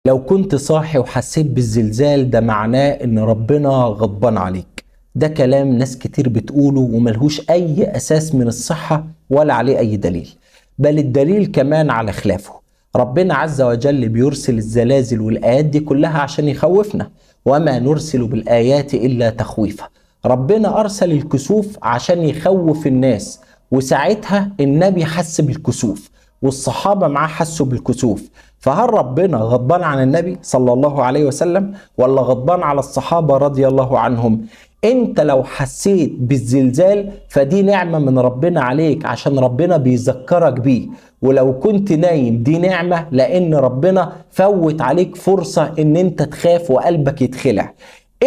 لو كنت صاحي وحسيت بالزلزال ده معناه ان ربنا غضبان عليك. ده كلام ناس كتير بتقوله وملهوش اي اساس من الصحة ولا عليه اي دليل، بل الدليل كمان على خلافه. ربنا عز وجل بيرسل الزلازل والآيات دي كلها عشان يخوفنا، وما نرسل بالآيات إلا تخويفا. ربنا أرسل الكسوف عشان يخوف الناس، وساعتها النبي حس بالكسوف والصحابة معاه حسوا بالكسوف. فهل ربنا غضبان عن النبي صلى الله عليه وسلم ولا غضبان على الصحابة رضي الله عنهم؟ انت لو حسيت بالزلزال فدي نعمة من ربنا عليك عشان ربنا بيذكرك بيه، ولو كنت نايم دي نعمة لان ربنا فوت عليك فرصة ان انت تخاف وقلبك يتخلع.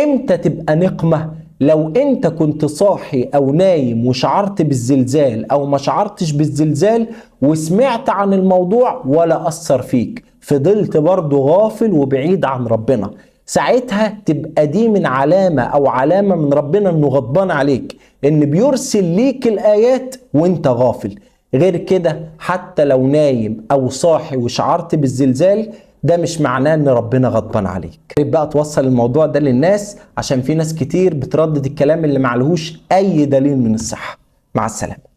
امتى تبقى نقمة؟ لو انت كنت صاحي او نايم وشعرت بالزلزال او ما شعرتش بالزلزال وسمعت عن الموضوع ولا اثر فيك، فضلت برضو غافل وبعيد عن ربنا، ساعتها تبقى دي من علامة من ربنا انه غضبان عليك، ان بيرسل ليك الايات وانت غافل. غير كده حتى لو نايم او صاحي وشعرت بالزلزال ده مش معناه ان ربنا غضبان عليك. بقى توصل الموضوع ده للناس عشان في ناس كتير بتردد الكلام اللي معلهوش اي دليل من الصحة. مع السلامة.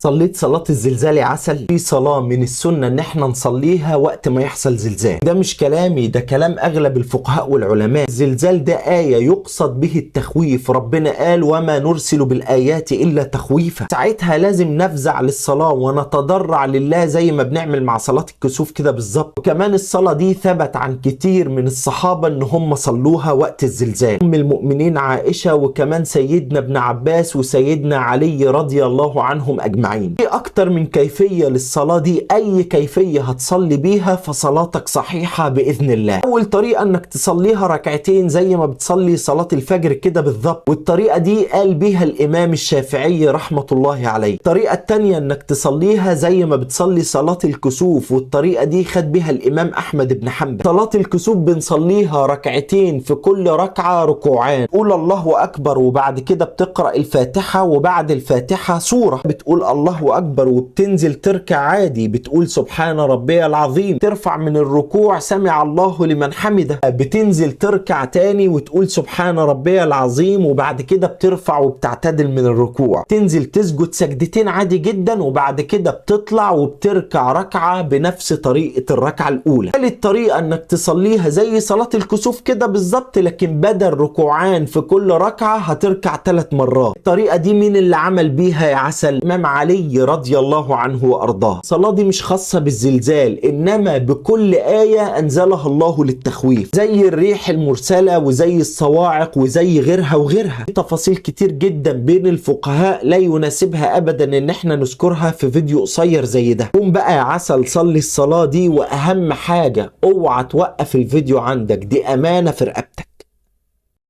صليت صلاة الزلزال يا عسل؟ في صلاة من السنة ان احنا نصليها وقت ما يحصل زلزال. ده مش كلامي، ده كلام اغلب الفقهاء والعلماء. الزلزال ده آية يقصد به التخويف، ربنا قال وما نرسل بالآيات الا تخويفا. ساعتها لازم نفزع للصلاة ونتضرع لله زي ما بنعمل مع صلاة الكسوف كده بالظبط. وكمان الصلاة دي ثبت عن كتير من الصحابة ان هم صلوها وقت الزلزال، ام المؤمنين عائشة وكمان سيدنا ابن عباس وسيدنا علي رضي الله عنهم اجمعين. في اكتر من كيفية للصلاة دي، اي كيفية هتصلي بيها فصلاتك صحيحة باذن الله. اول طريقة انك تصليها ركعتين زي ما بتصلي صلاة الفجر كده بالظبط، والطريقة دي قال بيها الامام الشافعي رحمة الله عليه. الطريقة التانية انك تصليها زي ما بتصلي صلاة الكسوف، والطريقة دي خد بيها الامام احمد بن حنبل. صلاة الكسوف بنصليها ركعتين، في كل ركعة ركوعان، قول الله اكبر وبعد كده بتقرأ الفاتحة وبعد الفاتحة سورة، بتقول الله أكبر وبتنزل تركع عادي، بتقول سبحان ربي العظيم، ترفع من الركوع سمع الله لمن حمده، بتنزل تركع تاني وتقول سبحان ربي العظيم وبعد كده بترفع وبتعتدل من الركوع، تنزل تسجد سجدتين عادي جدا وبعد كده بتطلع وبتركع ركعة بنفس طريقة الركعة الأولى. ثالث طريقة انك تصليها زي صلاة الكسوف كده بالظبط، لكن بدل ركوعان في كل ركعة هتركع 3 مرات. الطريقة دي مين اللي عمل بيها يا عسل؟ إمام علي رضي الله عنه وأرضاه. الصلاة دي مش خاصة بالزلزال، إنما بكل آية أنزلها الله للتخويف، زي الريح المرسلة وزي الصواعق وزي غيرها وغيرها. في تفاصيل كتير جدا بين الفقهاء لا يناسبها أبدا إن احنا نذكرها في فيديو قصير زي ده. قوم بقى يا عسل صلي الصلاة دي، وأهم حاجة اوعى توقف الفيديو عندك، دي أمانة في رقبتك.